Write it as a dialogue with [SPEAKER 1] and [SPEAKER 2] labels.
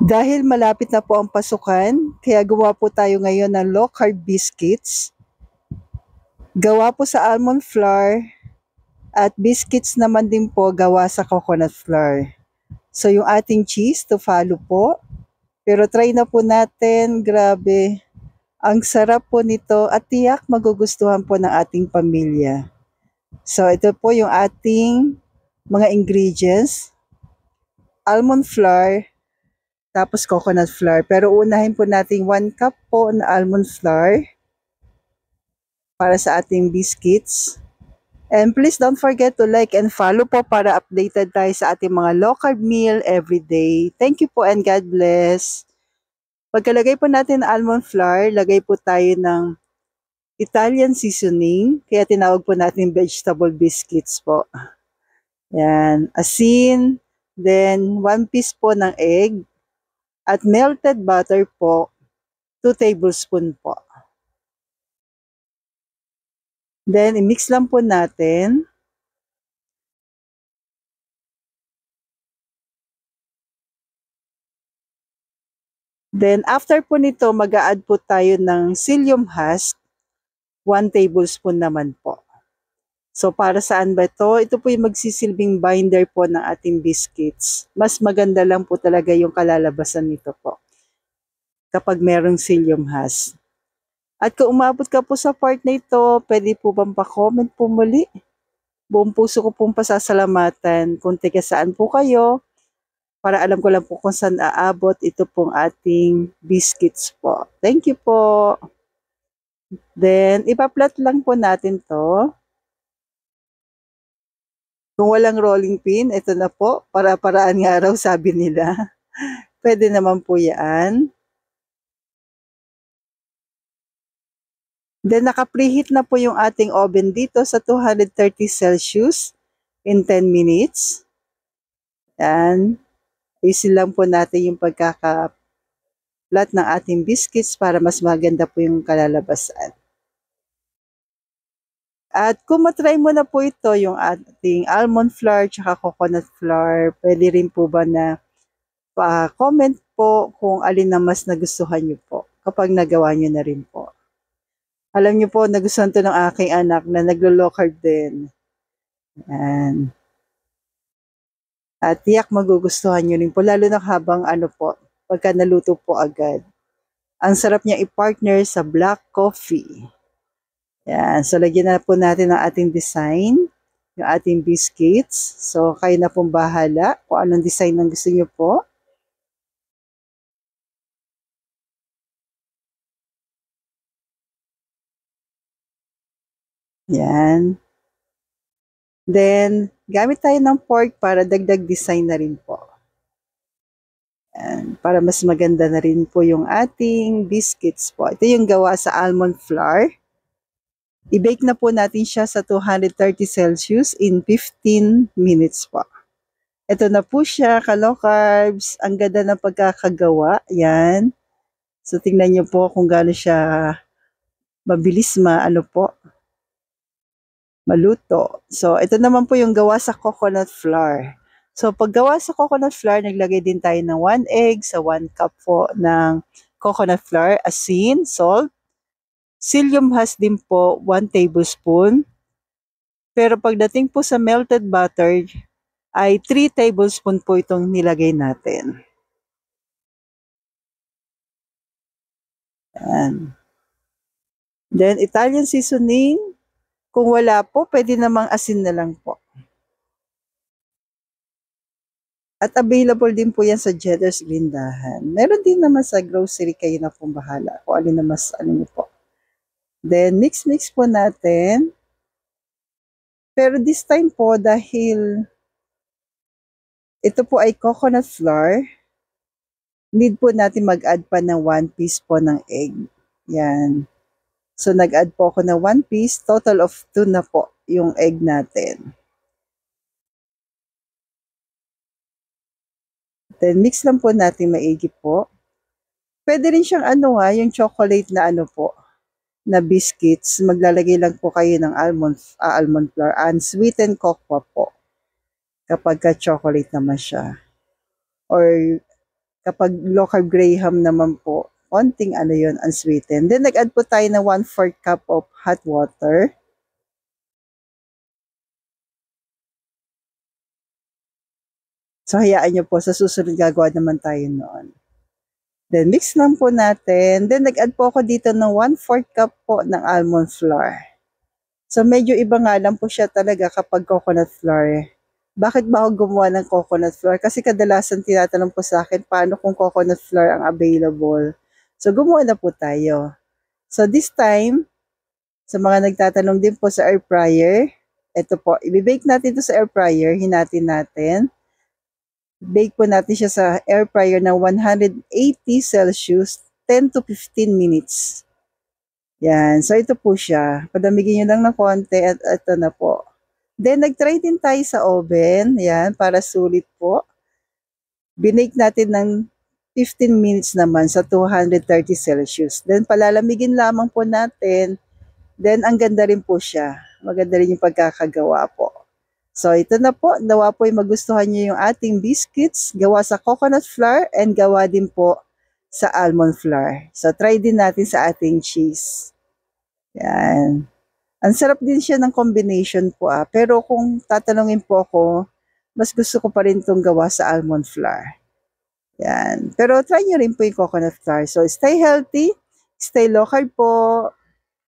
[SPEAKER 1] Dahil malapit na po ang pasukan, kaya gawa po tayo ngayon ng low carb biscuits. Gawa po sa almond flour at biscuits naman din po gawa sa coconut flour. So yung ating cheese to follow po. Pero try na po natin, grabe. Ang sarap po nito at tiyak magugustuhan po ng ating pamilya. So ito po yung ating mga ingredients. Almond flour, tapos coconut flour. Pero unahin po natin 1 cup po na almond flour para sa ating biscuits. And please don't forget to like and follow po para updated tayo sa ating mga low carb meal every day. Thank you po and God bless. Pagkalagay po natin ng almond flour, lagay po tayo ng Italian seasoning, kaya tinawag po natin vegetable biscuits po. Yan, asin, then 1 piece po ng egg, at melted butter po, 2 tablespoon po. Then, i-mix lang po natin. Then, after po nito, mag-a-add po tayo ng psyllium husk, 1 tablespoon naman po. So, para saan ba ito? Ito po yung magsisilbing binder po ng ating biscuits. Mas maganda lang po talaga yung kalalabasan nito po kapag merong psyllium husk. At kung umabot ka po sa part na ito, pwede po bang pa-comment po muli? Buong puso ko pong pasasalamatan kung taga saan po kayo, para alam ko lang po kung saan aabot ito pong ating biscuits po. Thank you po. Then, ipaplat lang po natin to. Kung walang rolling pin, ito na po. Para-paraan nga raw, sabi nila. Pwede naman po yan. Then, naka-preheat na po yung ating oven dito sa 230 Celsius in 10 minutes. Yan. Easy lang po natin yung pagkaka-flat ng ating biscuits para mas maganda po yung kalalabasan. At kung matry mo na po ito, yung ating almond flour tsaka coconut flour, pwede rin po ba na pa-comment po kung alin na mas nagustuhan nyo po kapag nagawa nyo na rin po. Alam niyo po, nagustuhan to ng aking anak na naglo-low carb din. Yan. At tiyak magugustuhan nyo rin po, lalo na habang pagka naluto po agad. Ang sarap niya i-partner sa black coffee. Yan. So, lagyan na po natin ang ating design, yung ating biscuits. So, kayo na pong bahala kung anong design ang gusto nyo po. Yan. Then, gamit tayo ng fork para dagdag design na rin po. Yan. Para mas maganda na rin po yung ating biscuits po. Ito yung gawa sa almond flour. I-bake na po natin siya sa 230 Celsius in 15 minutes po. Ito na po siya, ka-low carbs. Ang ganda ng pagkakagawa. Yan. So, tingnan nyo po kung gaano siya mabilis maluto. So, ito naman po yung gawa sa coconut flour. So, pag gawa sa coconut flour, naglagay din tayo ng 1 egg sa 1 cup po ng coconut flour, asin, salt, psyllium husk din po, 1 tablespoon. Pero pagdating po sa melted butter, ay 3 tablespoon po itong nilagay natin. Yan. Then, Italian seasoning. Kung wala po, pwede namang asin na lang po. At available din po yan sa Jeddar's Lindahan. Meron din naman sa grocery, kayo na pong bahala kung alin na mas niyo po. Then, mix po natin. Pero this time po, dahil ito po ay coconut flour, need po natin mag-add pa ng 1 piece po ng egg. Yan. So, nag-add po ako ng 1 piece. Total of 2 na po yung egg natin. Then, mix lang po natin maigi po. Pwede rin siyang yung chocolate na na biscuits. Maglalagay lang po kayo ng almond flour and sweetened cocoa po. Kapag ka chocolate naman siya. Or Kapag low carb graham naman po, konting ano yun, unsweetened. Then nag-add po tayo ng 1/4 cup of hot water. So hayaan nyo po, sa susunod gagawa naman tayo noon. Then mix lang po natin. Then nag-add po ako dito ng 1/4 cup po ng almond flour. So medyo iba nga lang po siya talaga kapag coconut flour. Bakit ba ako gumawa ng coconut flour? Kasi kadalasan tinatanong po sa akin, paano kung coconut flour ang available? So gumawa na po tayo. So this time, sa mga nagtatanong din po sa air fryer, ito po, i-bake natin ito sa air fryer, hinatin natin. Bake po natin siya sa air fryer na 180 Celsius, 10 to 15 minutes. Yan, so ito po siya. Padamigin nyo lang ng konti at ito na po. Then, nag-try din tayo sa oven. Yan, para sulit po. Binake natin ng 15 minutes naman sa 230 Celsius. Then, palalamigin lamang po natin. Then, ang ganda rin po siya. Maganda rin yung pagkakagawa po. So, ito na po. Nawa po yung magustuhan nyo yung ating biscuits. Gawa sa coconut flour and gawa din po sa almond flour. So, try din natin sa ating cheese. Yan. Ang sarap din siya ng combination po Pero kung tatanungin po ako, mas gusto ko pa rin itong gawa sa almond flour. Yan. Pero try nyo rin po yung coconut flour. So, stay healthy, stay low carb po.